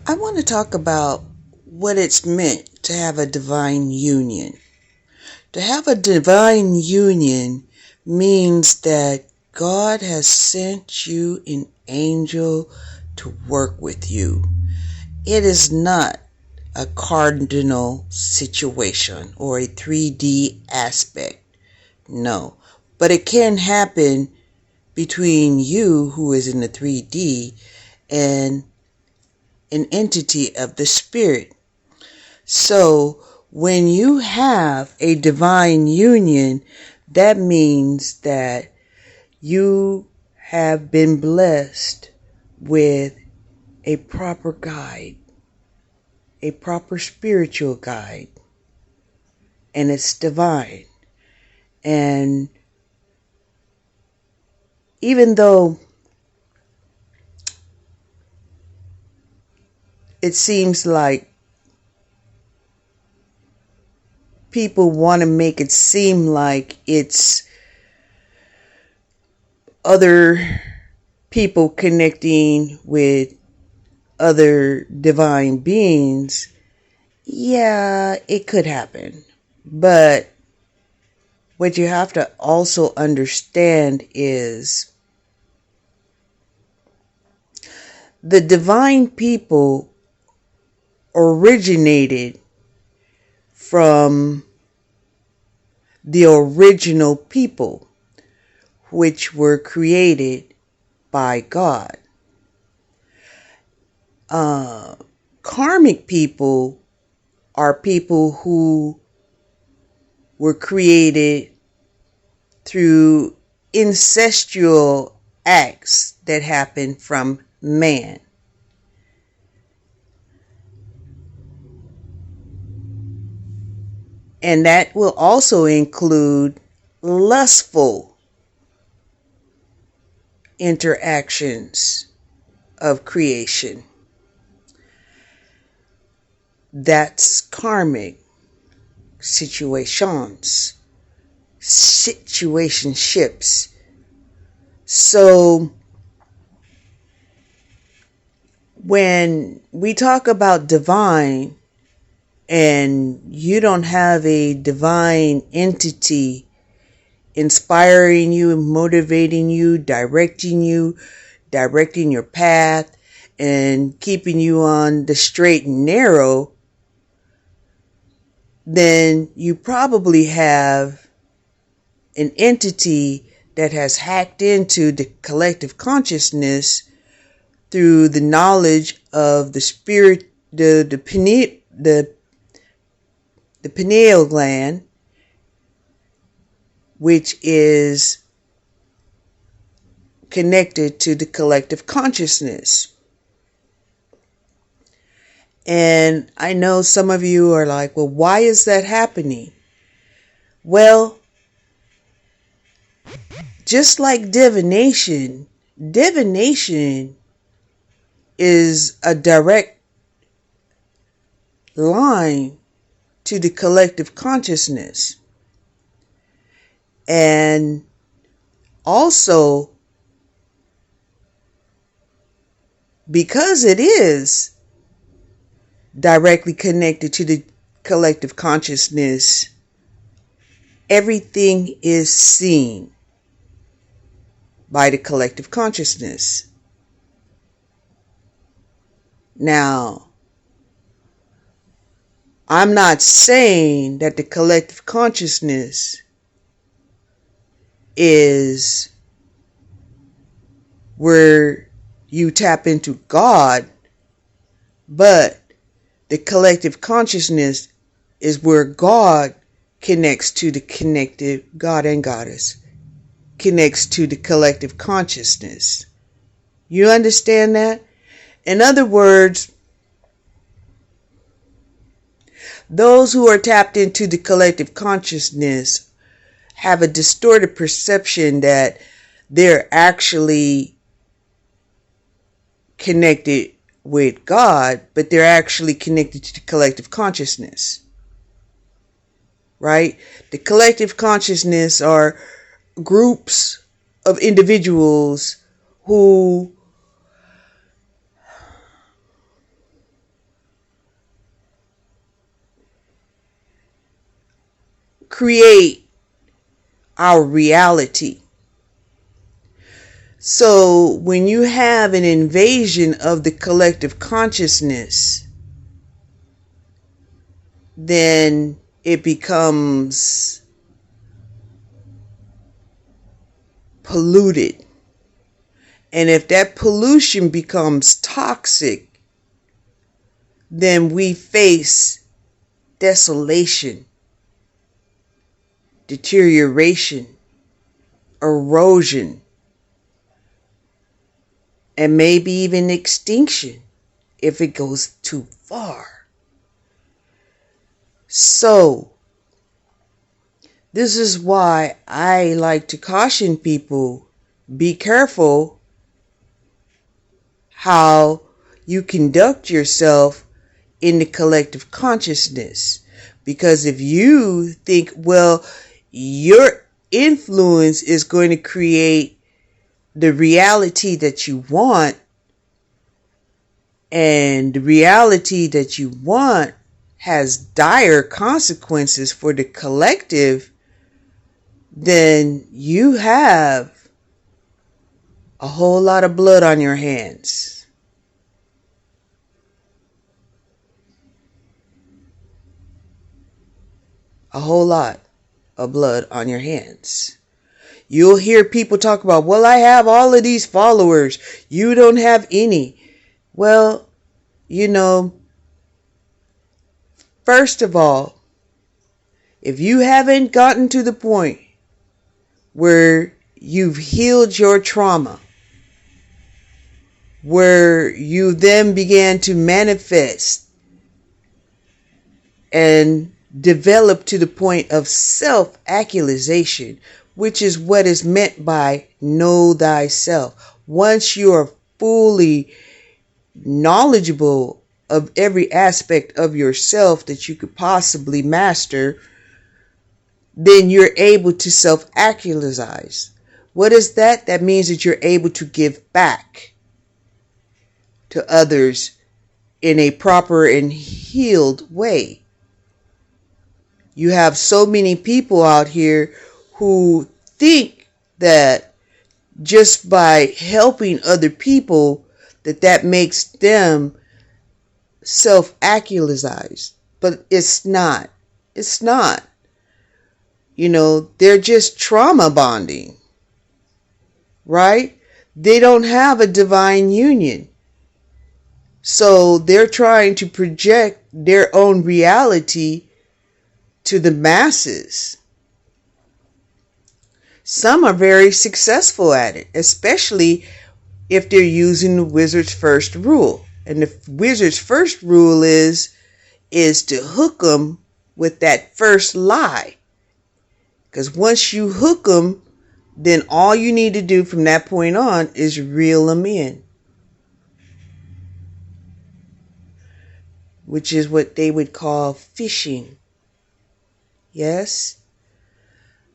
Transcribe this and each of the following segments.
I want to talk about what it's meant to have a divine union. To have a divine union means that God has sent you an angel to work with you. It is not a cardinal situation or a 3D aspect. No. But it can happen between you, who is in the 3D, and an entity of the spirit. So when you have a divine union, that means that you have been blessed with a proper guide, a proper spiritual guide, and it's divine. And even though it seems like people want to make it seem like it's other people connecting with other divine beings, yeah, it could happen. But what you have to also understand is the divine people originated from the original people, which were created by God. Karmic people are people who were created through incestual acts that happen from man. And that will also include lustful interactions of creation. That's karmic situationships. So when we talk about divine, and you don't have a divine entity inspiring you, motivating you, directing your path, and keeping you on the straight and narrow, then you probably have an entity that has hacked into the collective consciousness through the knowledge of the spirit, the pineal gland, which is connected to the collective consciousness. And I know some of you are like, well, why is that happening? Well, just like divination is a direct line to the collective consciousness. And also, because it is directly connected to the collective consciousness, everything is seen by the collective consciousness. Now, I'm not saying that the collective consciousness is where you tap into God, but the collective consciousness is where God connects to the connected, God and Goddess connects to the collective consciousness. You understand that? In other words, those who are tapped into the collective consciousness have a distorted perception that they're actually connected with God, but they're actually connected to the collective consciousness. Right? The collective consciousness are groups of individuals who create our reality. So when you have an invasion of the collective consciousness, then it becomes polluted. And if that pollution becomes toxic, then we face desolation, deterioration, erosion, and maybe even extinction if it goes too far. So, this is why I like to caution people, be careful how you conduct yourself in the collective consciousness. Because if you think, well, your influence is going to create the reality that you want, and the reality that you want has dire consequences for the collective, then you have a whole lot of blood on your hands. A whole lot of blood on your hands. You'll hear people talk about, well, I have all of these followers. You don't have any. Well, first of all, if you haven't gotten to the point where you've healed your trauma, where you then began to manifest and develop to the point of self-actualization, which is what is meant by know thyself. Once you are fully knowledgeable of every aspect of yourself that you could possibly master, then you're able to self-actualize. What is that? That means that you're able to give back to others in a proper and healed way. You have so many people out here who think that just by helping other people that makes them self-actualized. But it's not. It's not. They're just trauma bonding. Right? They don't have a divine union. So they're trying to project their own reality to the masses. Some are very successful at it, especially if they're using the wizard's first rule. And the wizard's first rule is to hook them with that first lie. Because once you hook them, then all you need to do from that point on is reel them in. Which is what they would call fishing. Yes?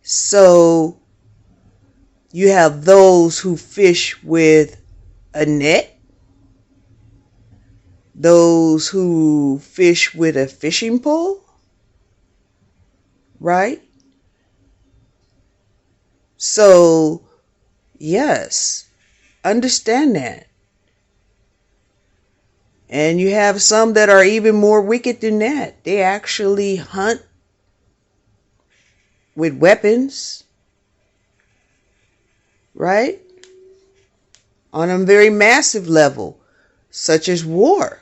So, you have those who fish with a net. Those who fish with a fishing pole. Right? So, yes, understand that. And you have some that are even more wicked than that. They actually hunt with weapons, right? On a very massive level, such as war,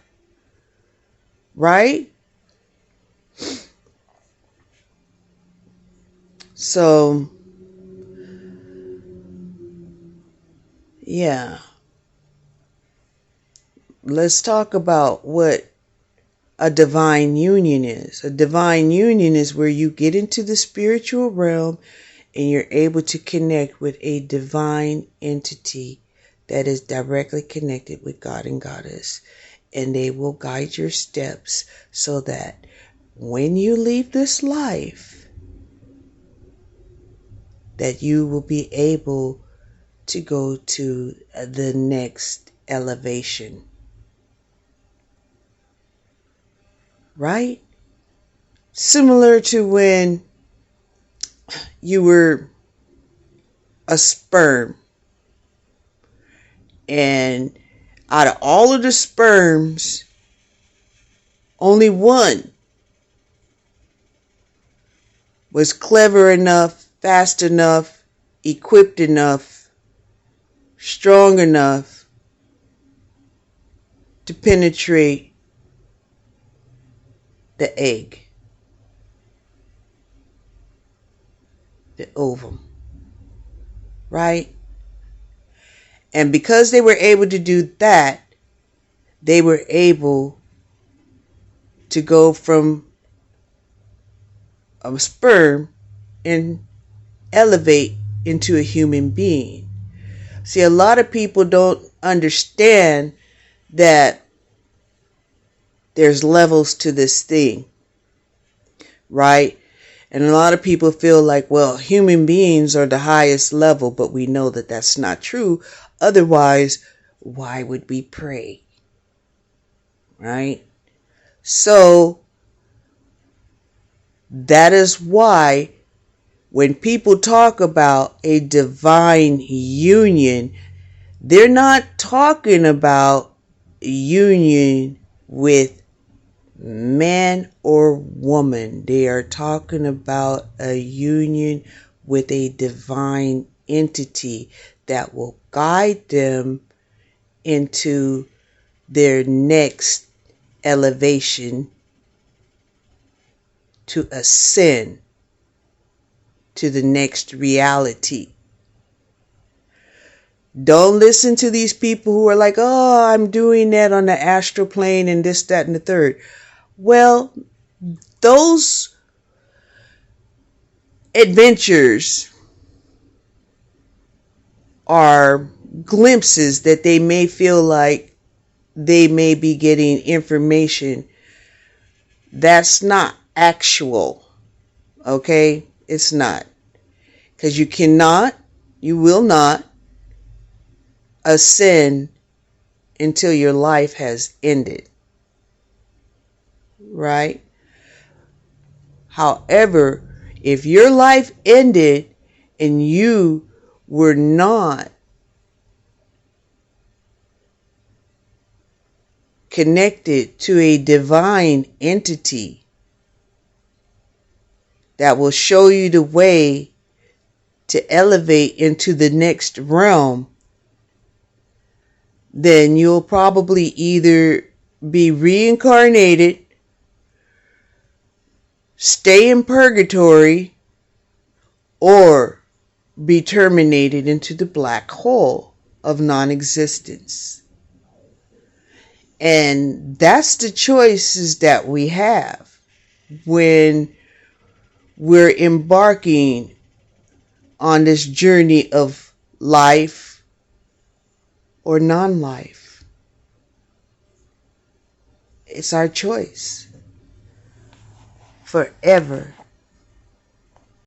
right? So, yeah. Let's talk about what a divine union is. A divine union is where you get into the spiritual realm and you're able to connect with a divine entity that is directly connected with God and Goddess. And they will guide your steps so that when you leave this life, that you will be able to go to the next elevation. Right? Similar to when you were a sperm, and out of all of the sperms, only one was clever enough, fast enough, equipped enough, strong enough to penetrate the egg, the ovum, right? And because they were able to do that, they were able to go from a sperm and elevate into a human being. See, a lot of people don't understand that there's levels to this thing, right? And a lot of people feel like, well, human beings are the highest level, but we know that that's not true. Otherwise, why would we pray? Right? So, that is why when people talk about a divine union, they're not talking about union with man or woman. They are talking about a union with a divine entity that will guide them into their next elevation to ascend to the next reality. Don't listen to these people who are like, oh, I'm doing that on the astral plane and this, that, and the third. Well, those adventures are glimpses that they may feel like they may be getting information that's not actual. Okay? It's not. Because you will not ascend until your life has ended. Right? However, if your life ended and you were not connected to a divine entity that will show you the way to elevate into the next realm, then you'll probably either be reincarnated, stay in purgatory, or be terminated into the black hole of non-existence. And that's the choices that we have when we're embarking on this journey of life or non-life. It's our choice forever